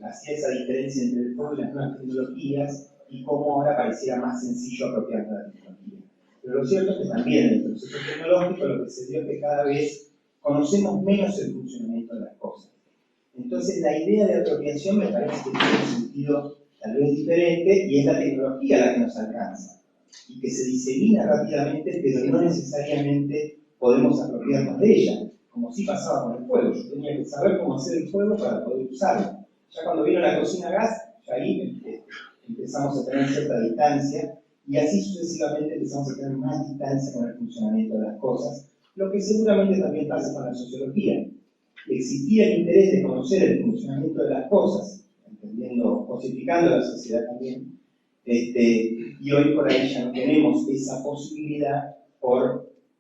hacía esa diferencia entre el fuego y las nuevas tecnologías y cómo ahora pareciera más sencillo apropiarse de la tecnología. Pero lo cierto es que también en el proceso tecnológico lo que se dio es que cada vez conocemos menos el funcionamiento de las cosas. Entonces la idea de apropiación me parece que tiene un sentido tal vez diferente y es la tecnología la que nos alcanza y que se disemina rápidamente, pero no necesariamente podemos apropiarnos de ella, como sí pasaba con el fuego. Yo tenía que saber cómo hacer el fuego para poder usarlo. Ya cuando vino la cocina a gas, ya ahí empezamos a tener cierta distancia y así sucesivamente empezamos a tener más distancia con el funcionamiento de las cosas, lo que seguramente también pasa con la sociología. Existía el interés de conocer el funcionamiento de las cosas, entendiendo, cosificando la sociedad también, y hoy por ahí ya no tenemos esa posibilidad,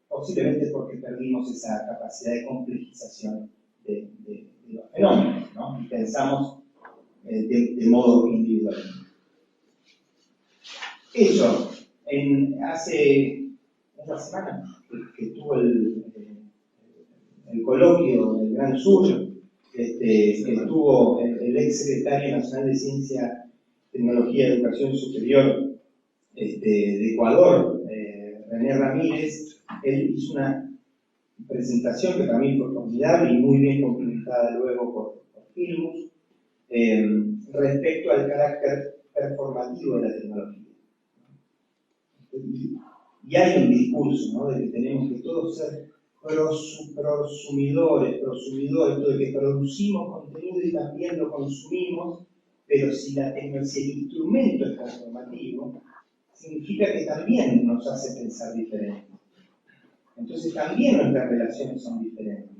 posiblemente porque perdimos esa capacidad de complejización de los fenómenos, ¿no? Y pensamos de modo individual. Eso, hace una semana que tuvo el coloquio del Gran Sur, estuvo el ex secretario nacional de Ciencia, Tecnología y Educación Superior de Ecuador, René Ramírez. Él hizo una presentación que para mí fue formidable y muy bien complementada luego por Filmus, respecto al carácter performativo de la tecnología. Y hay un discurso, ¿no?, de que tenemos que todos ser prosumidores, de que producimos contenido y también lo consumimos, pero si el instrumento es transformativo, significa que también nos hace pensar diferente. Entonces también nuestras relaciones son diferentes.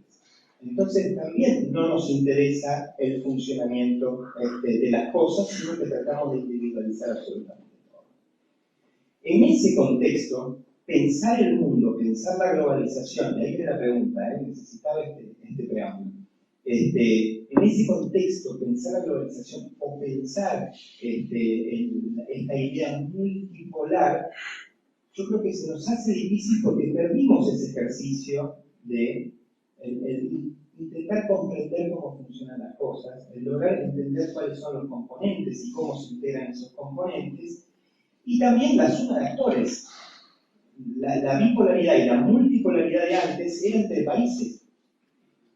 Entonces también no nos interesa el funcionamiento de las cosas, sino que tratamos de individualizar absolutamente todo. En ese contexto, pensar el mundo, pensar la globalización, de ahí viene la pregunta, necesitaba este preámbulo. En ese contexto, pensar la globalización o pensar esta idea multipolar, yo creo que se nos hace difícil porque perdimos ese ejercicio de intentar comprender cómo funcionan las cosas, el lograr entender cuáles son los componentes y cómo se integran esos componentes, y también la suma de actores. La bipolaridad y la multipolaridad de antes era entre países,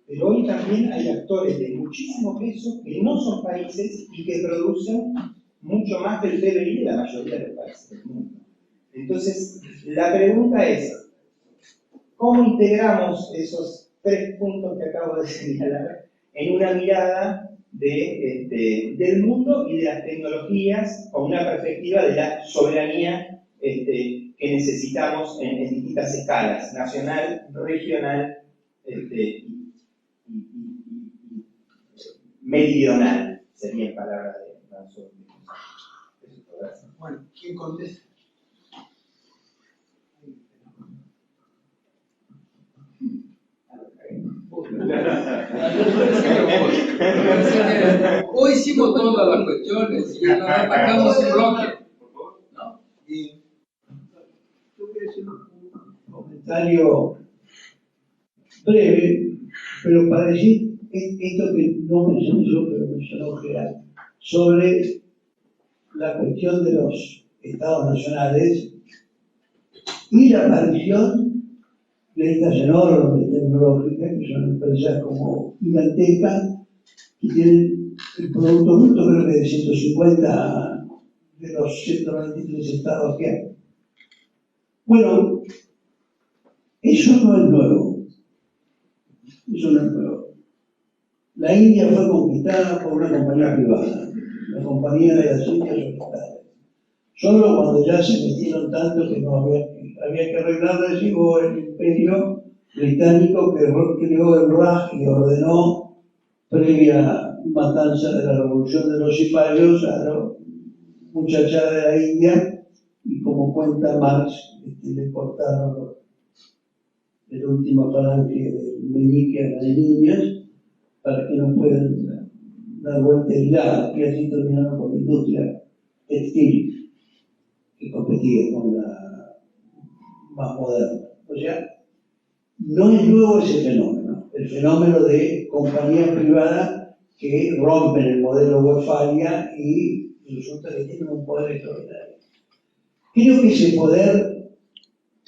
pero hoy también hay actores de muchísimo peso que no son países y que producen mucho más del PBI de la mayoría de los países del mundo. Entonces, la pregunta es, ¿cómo integramos esos 3 puntos que acabo de señalar en una mirada del mundo y de las tecnologías con una perspectiva de la soberanía que necesitamos en distintas escalas, nacional, regional y meridional, sería en palabras de François. Bueno, ¿quién contesta? Hoy hicimos todas las cuestiones y nos atacamos un bloque, ¿no? Y yo quería hacer un comentario breve, pero para decir esto que no mencioné yo, pero mencionó Gerard, sobre la cuestión de los estados nacionales y la aparición de estas enormes tecnológicas, que son empresas como gigantescas, que tienen el Producto Bruto creo que de 150 de los 193 estados que hay. Bueno, eso no es nuevo. Eso no es nuevo. La India fue conquistada por una compañía privada, la Compañía de las Indias Orientales. Solo cuando ya se metieron tanto que no había que arreglarla, llegó el Imperio Británico que creó el Raj y ordenó, previa matanza de la Revolución de los Cipayos, a la muchachada de la India, y como cuenta Marx, le cortaron el último falange del meñique a las niñas para que no puedan dar vuelta aislada, y así terminaron con la industria textil que competía con la más moderna. O sea, no es nuevo ese fenómeno, el fenómeno de compañías privadas que rompen el modelo Westfalia y resulta que tienen un poder extraordinario. Creo que ese poder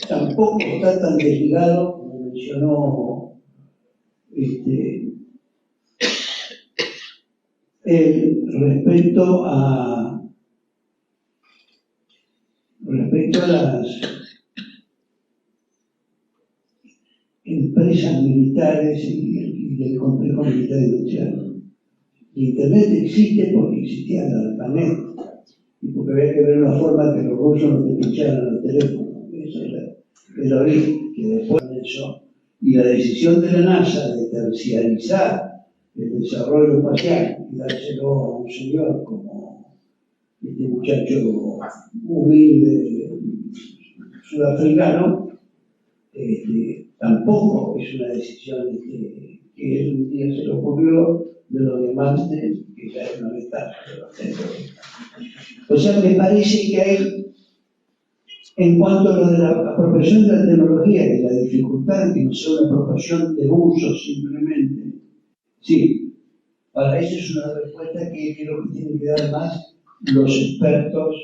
tampoco está tan desligado, como mencionó respecto a las empresas militares y el complejo militar industrial. Internet existe porque existía la ARPANET y porque había que ver una forma que los rusos no te pincharan el teléfono. Eso era el origen, que después de eso, y la decisión de la NASA de terciarizar el desarrollo espacial y dárselo a un señor como este muchacho humilde sudafricano, tampoco es una decisión que él un día se le ocurrió de los diamantes, que ya es una ventaja de los centros. O sea, me parece que hay, en cuanto a lo de la apropiación de la tecnología y la dificultad de que no sea una apropiación de uso simplemente, sí, para eso es una respuesta que creo que tienen que dar más los expertos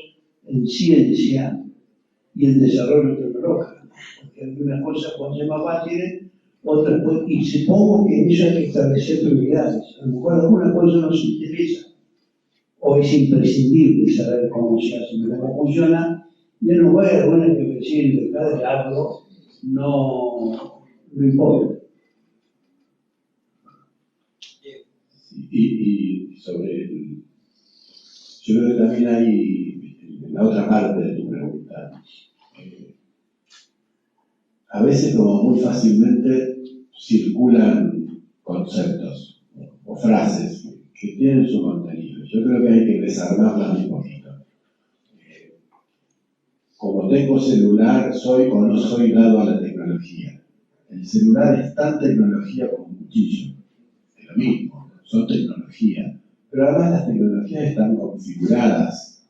en ciencia y en desarrollo tecnológico, porque algunas cosas pueden ser más fáciles, otras pueden, y supongo que en eso hay que establecer prioridades. A lo mejor alguna cosa nos interesa, o es imprescindible saber cómo se hace, cómo funciona, y en lugar de alguna que decir dejar de algo, no importa. Y sobre yo creo que también hay, en la otra parte de tu pregunta, a veces como muy fácilmente circulan conceptos o frases que tienen su contenido. Yo creo que hay que desarmarlas un poquito. Como tengo celular, soy o no soy dado a la tecnología. El celular es tan tecnología como un cuchillo. Es lo mismo, son tecnología. Pero además las tecnologías están configuradas.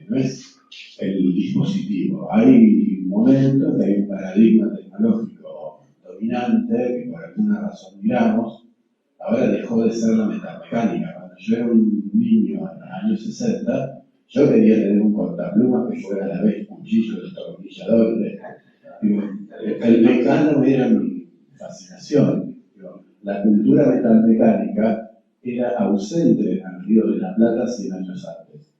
No es el dispositivo. Hay momentos que hay un paradigma tecnológico dominante que por alguna razón miramos. Ahora dejó de ser la metalmecánica. Cuando yo era un niño en los años 60, yo quería tener un cortaplumas que fuera a la vez cuchillo, destornillador. El mecano era mi fascinación. La cultura metalmecánica era ausente en el Río de la Plata 100 años antes.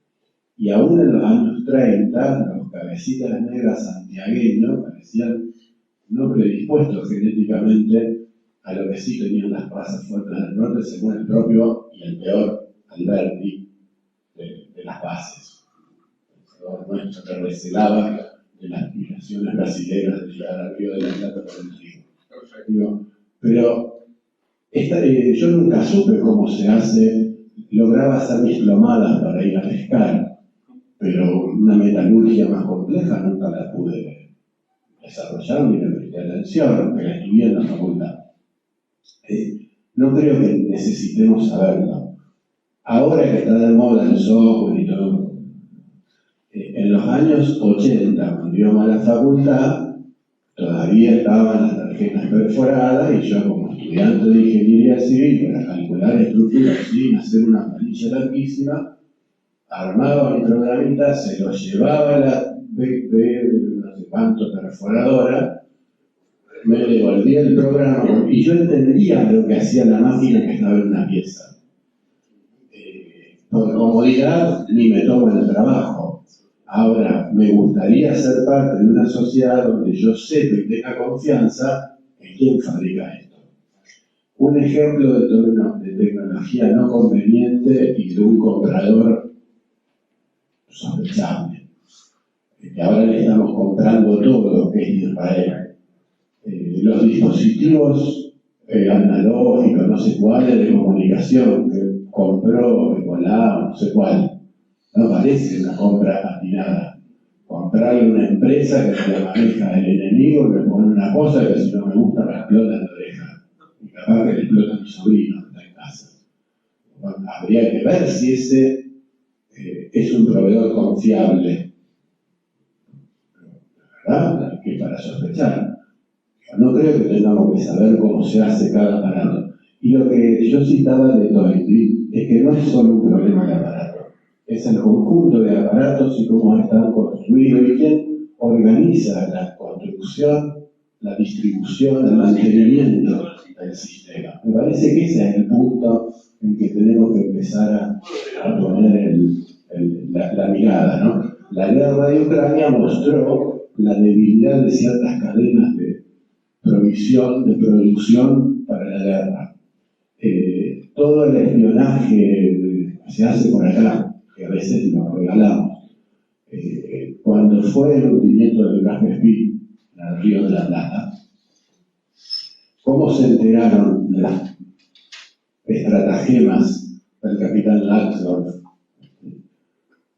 Y aún en los años 30, los cabecitas negras santiagueños parecían no predispuestos genéticamente a lo que sí tenían las razas fuertes del norte, según el propio y el peor Alberti de las bases. El nuestro que recelaba de las aspiraciones brasileñas de llegar al Río de la Plata por el trigo. Pero yo nunca supe cómo se hace, lograba hacer mis plomadas para ir a pescar, pero una metalurgia más compleja nunca la pude desarrollar ni me presté atención, aunque la estudié en la facultad. No creo que necesitemos saberlo. Ahora que está de moda el software y todo, en los años 80, cuando íbamos a la facultad, todavía estaban las tarjetas perforadas y yo como estudiante de ingeniería civil, para calcular estructuras sin hacer una planilla larguísima, armaba mi programita, se lo llevaba a la no sé cuánto perforadora, me devolvía el programa y yo entendía lo que hacía la máquina que estaba en una pieza. Por comodidad ni me tomo el trabajo. Ahora, me gustaría ser parte de una sociedad donde yo sepa y tenga confianza en quién fabrica esto. Un ejemplo de tecnología no conveniente y de un comprador sospechable. Que ahora le estamos comprando todo lo que es Israel. Los dispositivos analógicos, no sé cuáles, de comunicación que compró Ecolab, no sé cuál, no parece una compra atinada. Comprarle una empresa que la maneja el enemigo, que pone una cosa que si no me gusta me explota en la oreja. Y capaz que le explota a mi sobrino que está en casa. Bueno, habría que ver si ese es un proveedor confiable. ¿Verdad? Que para sospechar. No creo que tengamos que saber cómo se hace cada aparato. Y lo que yo citaba de Toynbee es que no es solo un problema de aparato, es el conjunto de aparatos y cómo están construidos y quién organiza la construcción, la distribución, el mantenimiento del sistema. Me parece que ese es el punto en que tenemos que empezar a poner la mirada, ¿no? La guerra de Ucrania mostró la debilidad de ciertas cadenas de provisión, de producción para la guerra. Todo el espionaje que se hace por acá, que a veces nos regalamos, cuando fue el hundimiento del Gaspe en el Río de la Plata, ¿cómo se enteraron las estratagemas del capitán Langsdorff,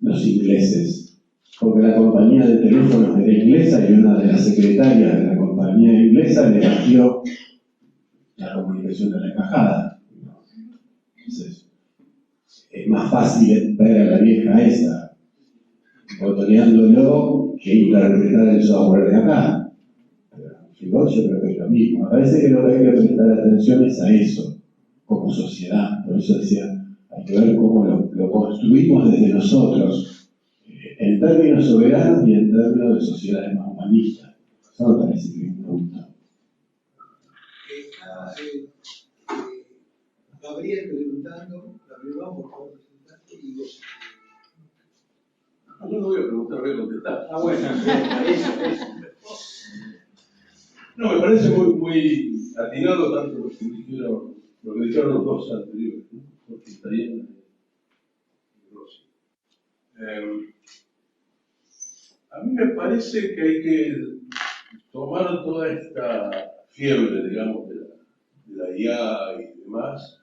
los ingleses? Porque la compañía de teléfonos era inglesa y una de las secretarias de la compañía inglesa le batió la comunicación de la embajada. Entonces, es más fácil ver a la vieja esa botoneándolo que interpretar el software de acá. Pero yo creo que es lo mismo. Me parece que lo que hay que prestar atención es a eso, como sociedad. Por eso decía, hay que ver cómo lo construimos desde nosotros, en términos soberanos y en términos de sociedades más humanistas. Eso me parece que es un punto. Gabriel preguntando, Gabriel, vamos, por favor, presentarte y vos. Yo no voy a preguntar, voy a contestar. Bueno, eso. No, me parece muy atinado tanto lo que dijeron los dos anteriores, ¿no? Porque estarían y Rossi. A mí me parece que hay que tomar toda esta fiebre, digamos, de la IA y demás,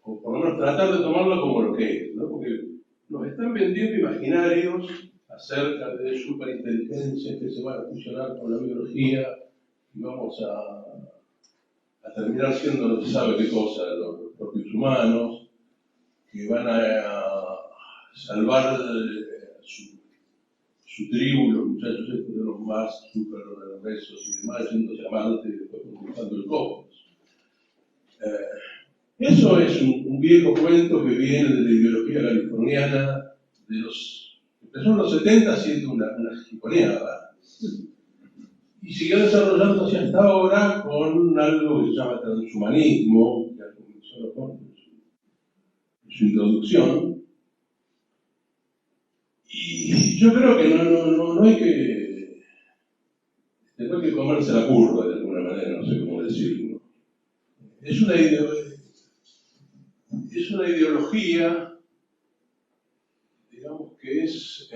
o por lo menos tratar de tomarlo como lo que es, ¿no? Porque nos están vendiendo imaginarios acerca de superinteligencias que se van a fusionar con la biología y vamos a terminar siendo no se sabe qué cosa los propios humanos, que van a salvar su tribu, los muchachos estos de los más super besos y demás, yéndose a Marte y después conquistando el cosmos. Eso es un viejo cuento que viene de la ideología californiana de los, empezó en los 70 siendo una giponeada y siguió desarrollándose hasta ahora con algo que se llama transhumanismo, que comenzó con su introducción. Y yo creo que no hay que comerse la curva de alguna manera, no sé cómo decirlo. Es una ideología, digamos, que es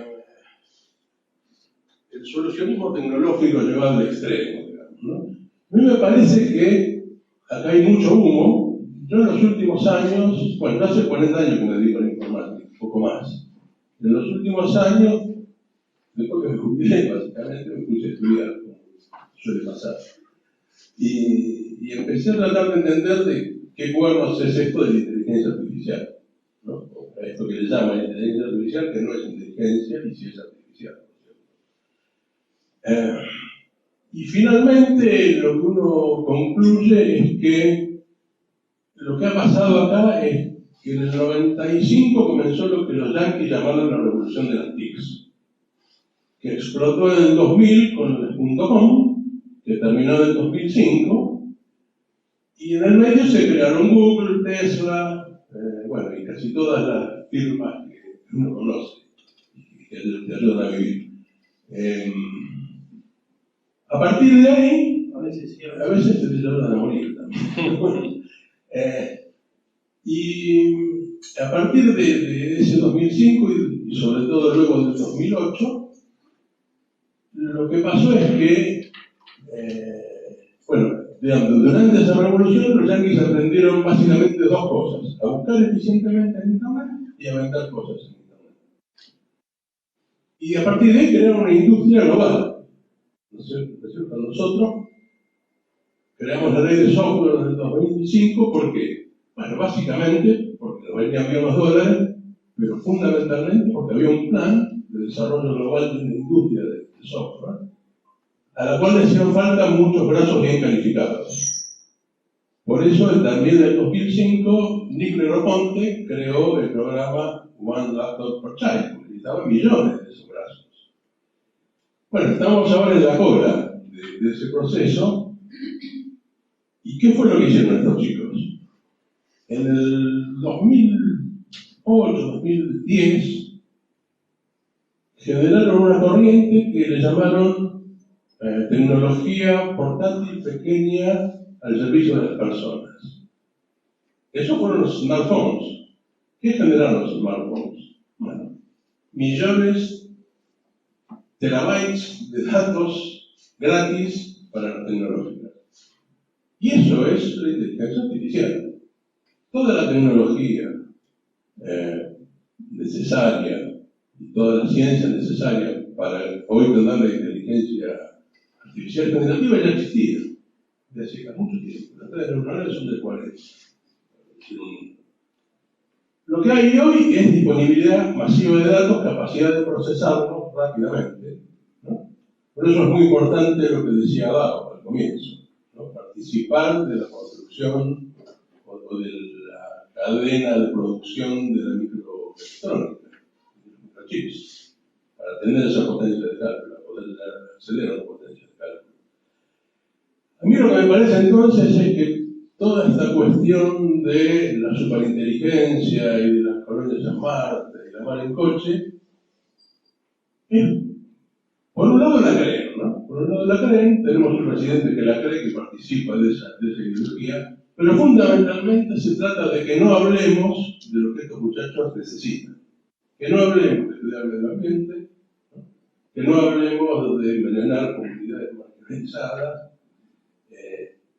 el solucionismo tecnológico llevado al extremo, digamos, ¿no? A mí me parece que acá hay mucho humo. Yo en los últimos años, bueno, hace 40 años que me dedico a la informática, un poco más. En los últimos años, después que me jubilé, básicamente me puse a estudiar, como suele pasar. Y empecé a tratar de entender de qué cuernos es esto de la inteligencia artificial, ¿no? O esto que le llaman inteligencia artificial, que no es inteligencia y sí es artificial. Y finalmente lo que uno concluye es que lo que ha pasado acá es que en el 95 comenzó lo que los yanquis llamaron la revolución de las TICs, que explotó en el 2000 con el .com, que terminó en el 2005, y en el medio se crearon Google, Tesla, bueno, y casi todas las firmas que uno conoce y que te ayudan a vivir. A partir de ahí, a veces se te ayudan a morir también. Y a partir de ese 2005 y sobre todo luego del 2008, lo que pasó es que, bueno, digamos, durante esa revolución los yanquis aprendieron básicamente dos cosas: a buscar eficientemente en Internet y a vender cosas en Internet. Y a partir de ahí crearon una industria global. ¿No es cierto? Nosotros creamos la ley de software en el 2005, ¿por qué? Bueno, básicamente porque nos venían bien los dólares, pero fundamentalmente porque había un plan de desarrollo global de una industria de software, a la cual le hicieron falta muchos brazos bien calificados. Por eso también en el 2005 Nick Negroponte creó el programa One Laptop per Child, porque necesitaban millones de esos brazos. Bueno, estamos ahora en la cola de ese proceso. ¿Y qué fue lo que hicieron estos chicos? En el 2008-2010 generaron una corriente que le llamaron tecnología portátil pequeña al servicio de las personas. Esos fueron los smartphones. ¿Qué generaron los smartphones? Bueno, millones, terabytes de datos gratis para la tecnología. Y eso es la inteligencia artificial. Toda la tecnología necesaria y toda la ciencia necesaria para hoy tener la inteligencia artificial generativa ya existía desde hace mucho tiempo. Las redes neuronales son de 40. Lo que hay hoy es disponibilidad masiva de datos, capacidad de procesarlos rápidamente, ¿no? Por eso es muy importante lo que decía Dado al comienzo, ¿no? Participar de la construcción o de la cadena de producción de la microelectrónica, de los microchips, para tener esa potencia de cálculo, para poder acceder a la potencia de cálculo. A mí lo que me parece entonces es que toda esta cuestión de la superinteligencia y de las colonias en Marte y la mar en coche, por un lado la creen, ¿no? Por un lado la creen, tenemos un presidente que la cree, que participa de esa ideología, pero fundamentalmente se trata de que no hablemos de lo que estos muchachos necesitan. Que no hablemos de cuidar el medio ambiente, ¿no? Que no hablemos de envenenar comunidades marginalizadas,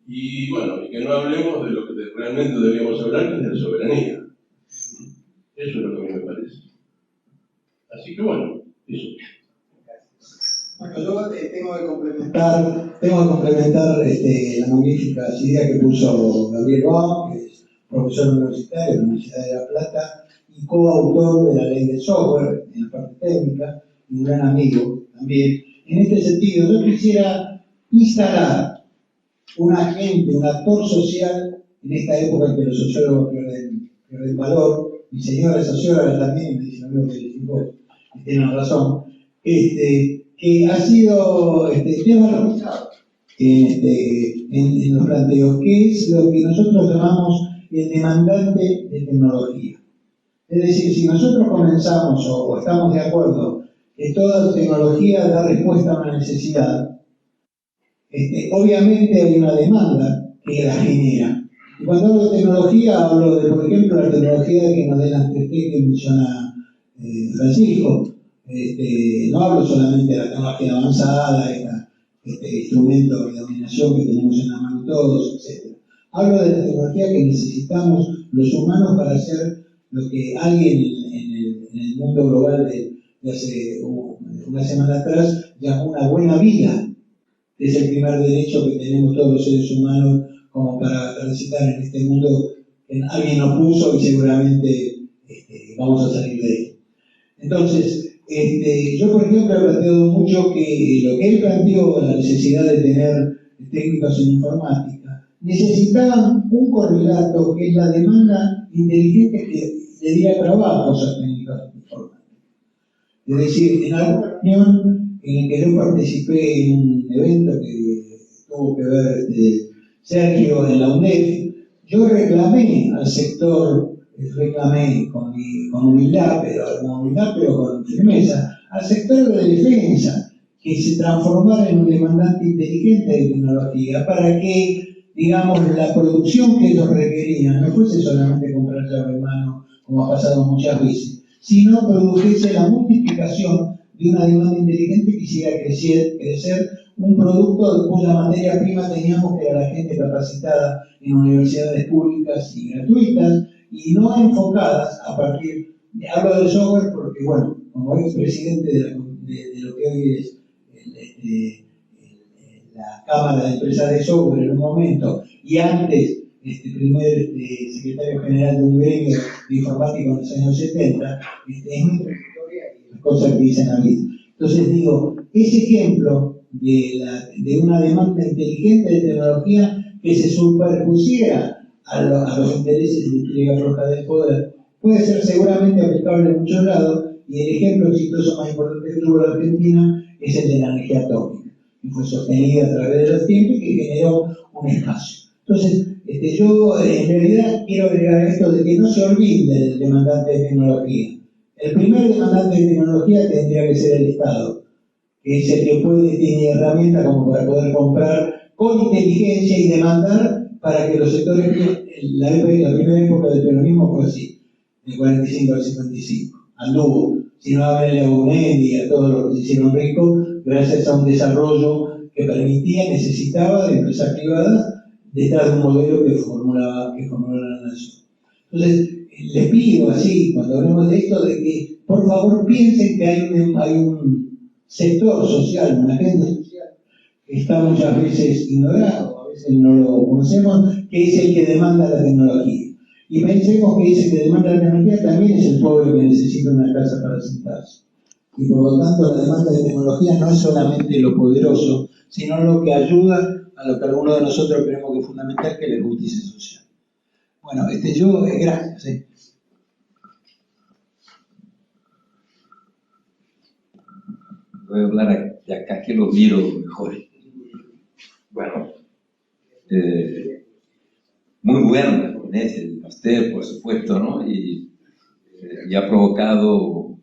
y bueno, y que no hablemos de lo que realmente deberíamos hablar, que es de la soberanía. Eso es lo que a mí me parece. Así que bueno, eso. Bueno, yo tengo que complementar la magnífica idea que puso Gabriel Baum, que es profesor universitario de la Universidad de La Plata y coautor de la ley del software en la parte técnica, y un gran amigo también. En este sentido, yo quisiera instalar un agente, un actor social en esta época en que los sociólogos pierden valor. Mi señora socióloga también me dice lo mismo que dijiste vos, y tienen razón, que ha sido tema realizado en los planteos, que es lo que nosotros llamamos el demandante de tecnología. Es decir, si nosotros comenzamos o estamos de acuerdo que toda tecnología da respuesta a una necesidad, obviamente hay una demanda que la genera. Y cuando hablo de tecnología, hablo de, por ejemplo, la tecnología que nos den las 3T que menciona Francisco. No hablo solamente de la tecnología avanzada, instrumentos de dominación que tenemos en la mano todos, etc. Hablo de la tecnología que necesitamos los humanos para hacer lo que alguien en el mundo global de hace una semana atrás llamó una buena vida. Es el primer derecho que tenemos todos los seres humanos como para transitar en este mundo que alguien nos puso y seguramente vamos a salir de él. Entonces, yo por ejemplo he planteado mucho que lo que él planteó, la necesidad de tener técnicos en informática, necesitaban un correlato que es la demanda inteligente que le diera trabajo a esos técnicos en informática. Es decir, en alguna reunión en el que yo participé en un evento que tuvo que ver Sergio en la UNED, yo reclamé al sector, con humildad, pero con firmeza, al sector de defensa, que se transformara en un demandante inteligente de tecnología para que, digamos, la producción que ellos requerían no fuese solamente comprar llave en mano, como ha pasado muchas veces, sino produjese la multiplicación de una demanda inteligente que hiciera crecer un producto cuya materia prima teníamos, que era la gente capacitada en universidades públicas y gratuitas, y no enfocadas a partir, hablo del software porque, bueno, como expresidente de lo que hoy es la Cámara de Empresas de Software en un momento, y antes primer secretario general de un gremio de informática en los años 70, es muy trayectoria y las cosas que dicen la vida. Entonces digo, ese ejemplo de una demanda inteligente de tecnología que se superpusiera a los intereses de intriga floja del poder, puede ser seguramente aplicable en muchos lados, y el ejemplo exitoso más importante que tuvo la Argentina es el de la energía atómica, que fue sostenida a través de los tiempos y que generó un espacio. Entonces, yo en realidad quiero agregar a esto de que no se olvide del demandante de tecnología. El primer demandante de tecnología tendría que ser el Estado, que es el que tiene herramientas como para poder comprar con inteligencia y demandar para que los sectores, la primera época del peronismo fue así, del 45 al 55, anduvo, si no hablan a UNED y a todos los que se hicieron ricos, gracias a un desarrollo que permitía, necesitaba de empresas privadas detrás de un modelo que formulaba la nación. Entonces, les pido así, cuando hablemos de esto, de que por favor piensen que hay un sector social, una agenda social, que está muchas veces ignorado, a veces no lo conocemos, que es el que demanda la tecnología. Y pensemos que ese que demanda la tecnología también es el pobre que necesita una casa para sentarse. Y por lo tanto, la demanda de tecnología no es solamente lo poderoso, sino lo que ayuda a lo que algunos de nosotros creemos que es fundamental, que es la justicia social. Bueno, gracias. Voy a hablar de acá que lo miro mejor. Bueno, muy bueno la ponencia de usted, por supuesto, ¿no? Y ha provocado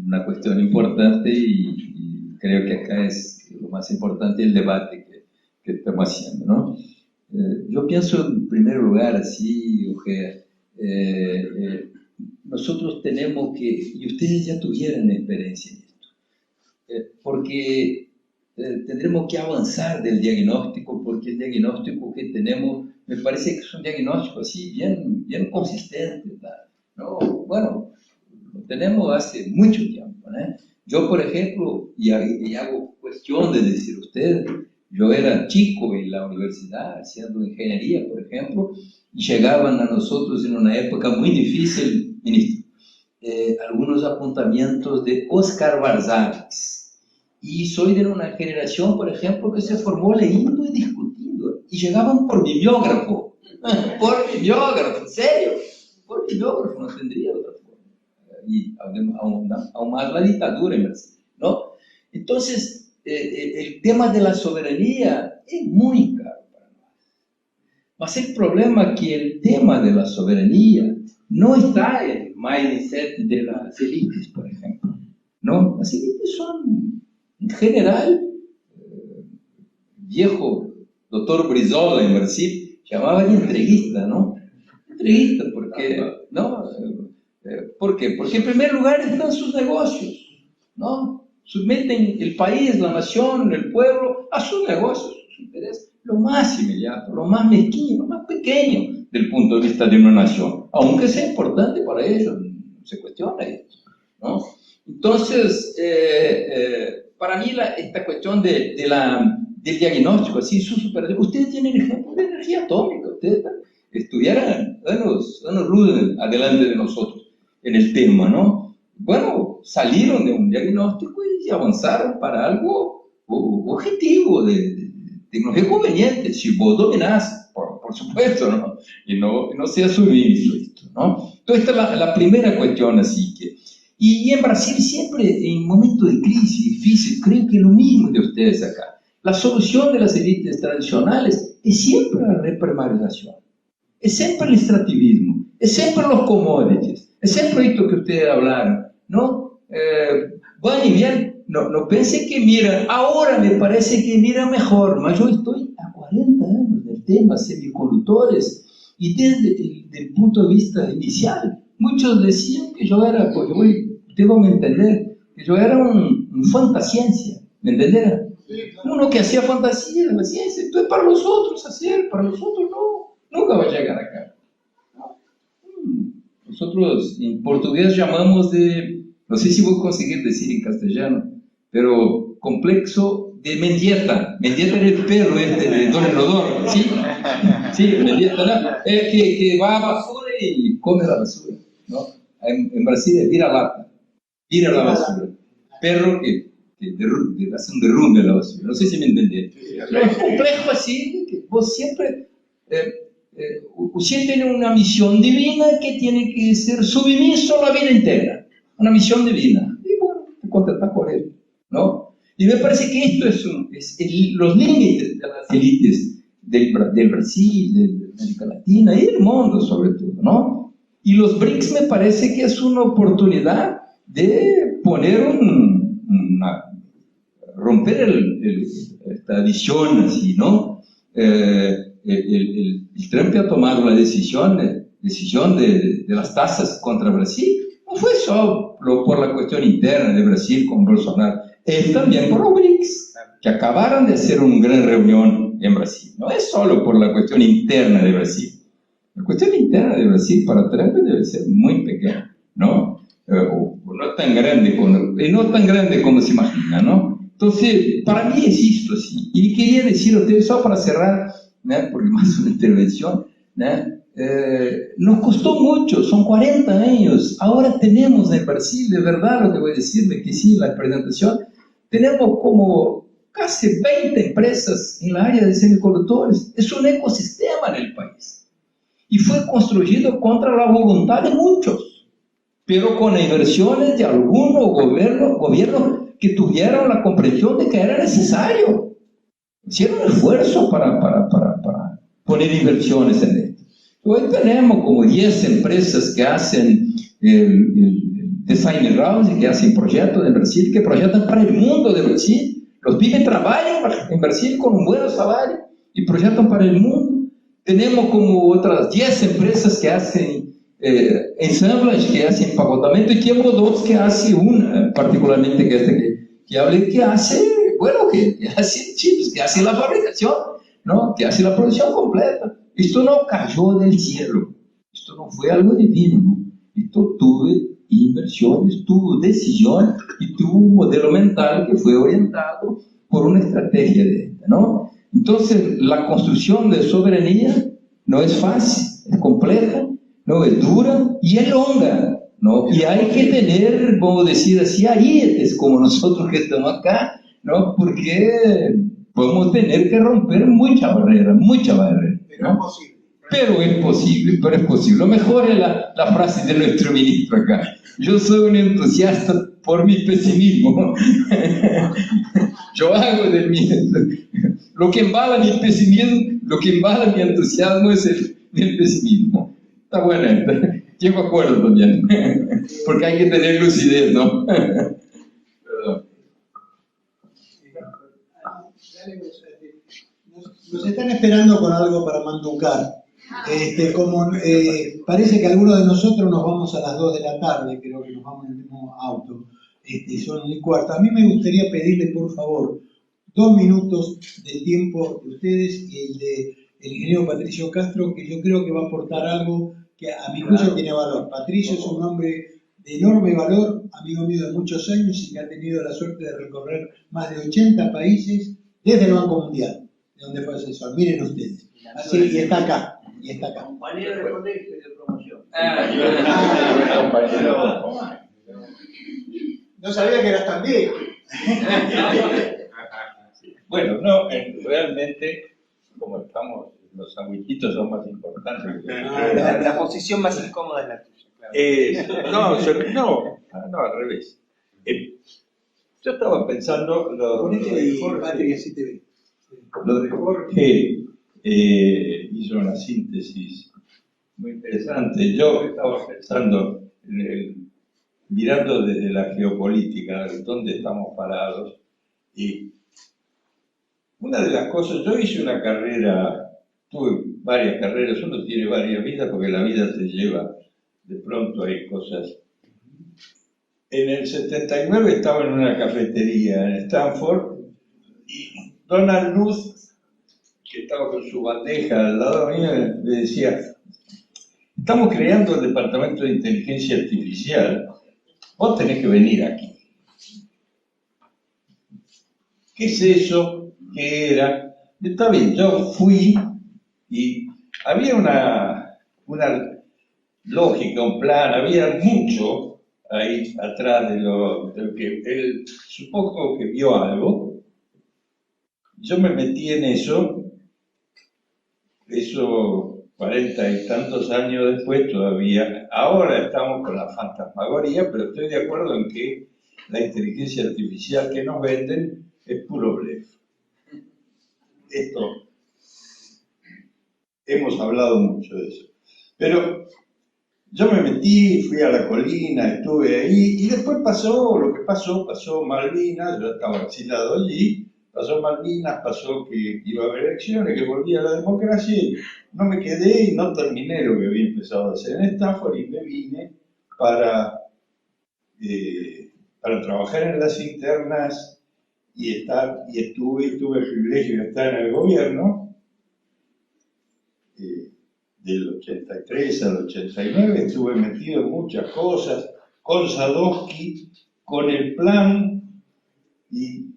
una cuestión importante y creo que acá es lo más importante el debate que estamos haciendo, ¿no? Yo pienso en primer lugar, así, Ojea, nosotros tenemos que, y ustedes ya tuvieron experiencia en esto, porque tendremos que avanzar del diagnóstico, porque el diagnóstico que tenemos me parece que es un diagnóstico así bien consistente, ¿no? Bueno, lo tenemos hace mucho tiempo, ¿no? Yo, por ejemplo, y hago cuestión de decir a ustedes, yo era chico en la universidad haciendo ingeniería, por ejemplo, y llegaban a nosotros en una época muy difícil, ministro, algunos apuntamientos de Oscar Barzanix. Y soy de una generación, por ejemplo, que se formó leyendo y discutiendo. Y llegaban por bibliógrafo. Por bibliógrafo, en serio. Por bibliógrafo, no tendría otra forma. Y aún más la dictadura en Brasil, ¿no? Entonces, el tema de la soberanía es muy caro para nós. Mas el problema es que el tema de la soberanía no está en el mindset de las élites, por ejemplo, ¿no? Las élites son, en general, viejo doctor Brizola en Brasil llamaba de entreguista, ¿no? Entreguista, porque, ¿no? ¿Por qué? Porque en primer lugar están sus negocios, ¿no? Someten el país, la nación, el pueblo a sus negocios, a sus intereses, lo más inmediato, lo más mezquino, lo más pequeño del punto de vista de una nación, aunque sea importante para ellos, no se cuestiona esto, ¿no? Entonces, para mí esta cuestión del diagnóstico, así, ustedes tienen ejemplo de energía atómica, ustedes estuvieran años luz adelante de nosotros en el tema, ¿no? Bueno, salieron de un diagnóstico y avanzaron para algo objetivo, de tecnología conveniente, si vos dominás, por supuesto, ¿no? Y no sea sumiso esto, ¿no? Entonces, esta es la primera cuestión, así que... Y en Brasil siempre, en momentos de crisis difíciles, creo que lo mismo de ustedes acá. La solución de las élites tradicionales es siempre la reprimarización, es siempre el extractivismo, es siempre los commodities, es siempre esto que ustedes hablaron, ¿no? Van y bien, no pensé que miran, ahora me parece que miran mejor, mas yo estoy a 40 años del tema, semiconductores, y desde el punto de vista inicial, muchos decían que yo era, pues debo entender, que yo era un fantasciencia, ¿me entendieron? Uno que hacía fantasía de la ciencia, entonces para los otros hacer, para los otros no, nunca va a llegar acá. Nosotros en portugués llamamos de, no sé si voy a conseguir decir en castellano, pero complexo de Mendieta. Mendieta era el perro de Don Rodor, ¿sí? Sí, Mendieta, ¿no? Que va a la basura y come la basura, ¿no? En Brasil es vira-lata, vira la basura. Perro que de hacer un derrumbe a la basura. No sé si me entendí. Pero es complejo así, que vos siempre... usted tiene una misión divina que tiene que ser sumiso la vida entera. Una misión divina. Y bueno, te contactas con él, ¿no? Y me parece que esto los límites de las élites del Brasil, de América Latina y del mundo sobre todo, ¿no? Y los BRICS me parece que es una oportunidad de poner romper esta visión así, ¿no? El Trump ha tomado la decisión de las tasas contra Brasil. No fue solo por la cuestión interna de Brasil con Bolsonaro, es también por los BRICS, que acabaron de hacer una gran reunión en Brasil. No es solo por la cuestión interna de Brasil. La cuestión interna de Brasil para Trump debe ser muy pequeña, ¿no? No tan grande como se imagina, ¿no? Entonces, para mí es esto así. Y quería decir a ustedes, solo para cerrar, ¿no? Porque más una intervención, ¿no? Nos costó mucho, son 40 años. Ahora tenemos en Brasil, de verdad lo que voy a decirle, que sí, la presentación, tenemos como casi 20 empresas en la área de semiconductores. Es un ecosistema en el país. Y fue construido contra la voluntad de muchos, pero con inversiones de algunos gobiernos que tuvieron la comprensión de que era necesario. Hicieron esfuerzo para poner inversiones en esto. Hoy tenemos como 10 empresas que hacen el design house, que hacen proyectos en Brasil, que proyectan para el mundo de Brasil. Los pibes trabajan en Brasil con un buen salario y proyectan para el mundo. Tenemos como otras 10 empresas que hacen ensambles, que hacen empacotamento, y tenemos 2 que hacen una, particularmente que hace chips, que hace la fabricación, ¿no? Que hace la producción completa. Esto no cayó del cielo, esto no fue algo divino, ¿no? Esto tuvo inversiones, tuvo decisión y tuvo un modelo mental que fue orientado por una estrategia de esta, ¿no? Entonces, la construcción de soberanía no es fácil, es compleja, no es dura y es longa, ¿no? Y hay que tener, vamos a decir así, arietes como nosotros que estamos acá, ¿no? Porque podemos tener que romper mucha barrera, ¿no? Pero es posible. Lo mejor es la frase de nuestro ministro acá. Yo soy un entusiasta por mi pesimismo. Yo hago lo que embala mi pesimismo, lo que embala mi entusiasmo es el pesimismo. Está buena, llego a acuerdo también, porque hay que tener lucidez, ¿no? Perdón. Nos están esperando con algo para manducar. Parece que algunos de nosotros nos vamos a las 2 de la tarde, creo que nos vamos en el mismo auto, son 1:15. A mí me gustaría pedirle, por favor, 2 minutos de tiempo de ustedes y el del ingeniero Patricio Castro, que yo creo que va a aportar algo que a mi juicio tiene valor. Patricio es un hombre de enorme valor, amigo mío de muchos años y que ha tenido la suerte de recorrer más de 80 países desde el Banco Mundial, de donde fue asesor. Miren ustedes. Así, y está acá. Compañero de colegio y de promoción. No sabía que eras tan viejo. Bueno, no, realmente, como estamos, los sandwichitos son más importantes. La posición más incómoda es la tuya. No, al revés. Yo estaba pensando lo de Jorge hizo una síntesis muy interesante. Yo estaba pensando, mirando desde la geopolítica, de dónde estamos parados, y una de las cosas, yo hice una carrera, tuve varias carreras, uno tiene varias vidas porque la vida te lleva, de pronto hay cosas. En el 79 estaba en una cafetería en Stanford y Donald Knuth, que estaba con su bandeja al lado mío, le decía: estamos creando el departamento de inteligencia artificial, vos tenés que venir aquí. ¿Qué es eso? ¿Qué era? Está bien, yo fui y había una lógica, un plan, había mucho, ahí atrás de lo que él supongo que vio algo. Yo me metí en eso 40 y tantos años después todavía. Ahora estamos con la fantasmagoría, pero estoy de acuerdo en que la inteligencia artificial que nos venden es puro blef. Esto, hemos hablado mucho de eso. Pero yo me metí, fui a la colina, estuve ahí, y después pasó lo que pasó Malvinas, yo estaba exilado allí, pasó Malvinas, pasó que iba a haber elecciones, que volvía a la democracia, y no me quedé y no terminé lo que había empezado a hacer en Stanford, y me vine para trabajar en las internas y tuve el privilegio de estar en el gobierno. Del 83 al 89 estuve metido en muchas cosas, con Sadowski, con el plan y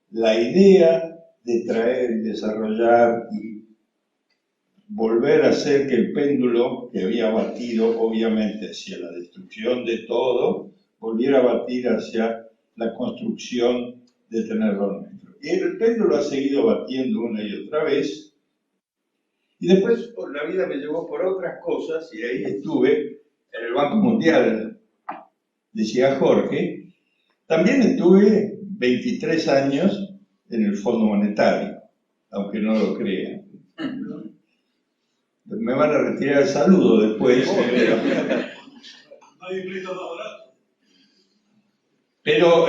la idea de traer y desarrollar y volver a hacer que el péndulo que había batido obviamente hacia la destrucción de todo, volviera a batir hacia la construcción de tener lo nuestro. Y el péndulo ha seguido batiendo una y otra vez. Y después la vida me llevó por otras cosas y ahí estuve en el Banco Mundial, decía Jorge. También estuve 23 años en el Fondo Monetario, aunque no lo crean. Me van a retirar el saludo después. Pero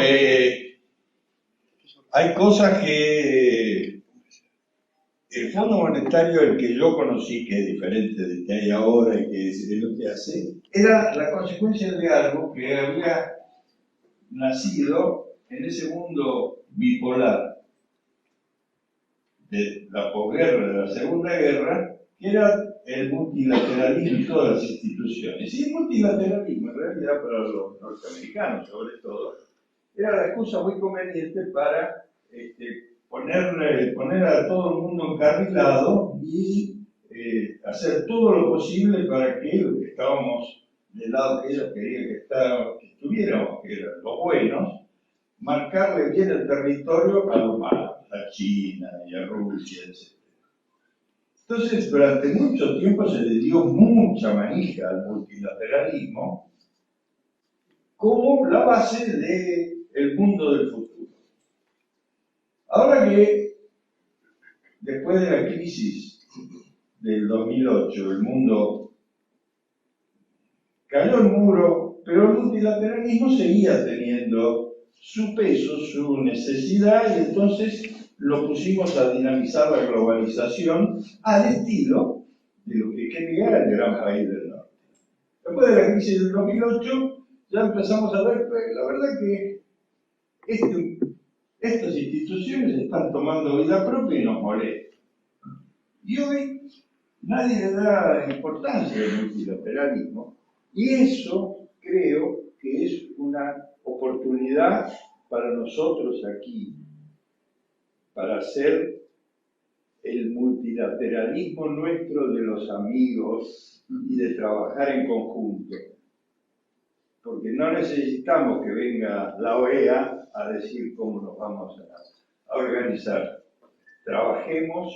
hay cosas que el Fondo Monetario, el que yo conocí, que es diferente del que hay ahora y que es lo que hace, era la consecuencia de algo que había nacido en ese mundo bipolar de la posguerra, de la Segunda Guerra, que era el multilateralismo en todas las instituciones. Y el multilateralismo, en realidad, para los norteamericanos sobre todo, era la excusa muy conveniente para poner a todo el mundo encarrilado y hacer todo lo posible para que los que estábamos del lado que ellos querían que estuviéramos, que eran los buenos, marcarle bien el territorio a los malos, a China y a Rusia, etc. Entonces, durante mucho tiempo se le dio mucha manija al multilateralismo como la base del mundo del futuro. Ahora que, después de la crisis del 2008, el mundo cayó el muro, pero el multilateralismo seguía teniendo su peso, su necesidad, y entonces lo pusimos a dinamizar la globalización al estilo de lo que quería el gran país del norte. Después de la crisis del 2008, ya empezamos a ver, la verdad que estas instituciones están tomando vida propia y nos molestan. Y hoy nadie le da importancia al multilateralismo, y eso creo que es una oportunidad para nosotros aquí, para hacer el multilateralismo nuestro de los amigos y de trabajar en conjunto. Porque no necesitamos que venga la OEA a decir cómo nos vamos a organizar. Trabajemos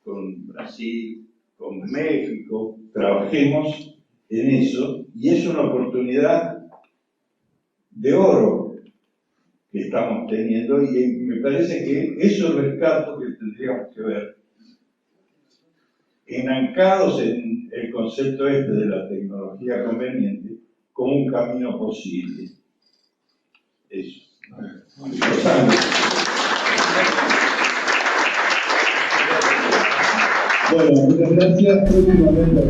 con Brasil, con México, trabajemos en eso, y es una oportunidad de oro que estamos teniendo, y me parece que eso es el rescato que tendríamos que ver, enancados en el concepto de la tecnología conveniente como un camino posible. Eso. Bueno, muchas gracias. Próximamente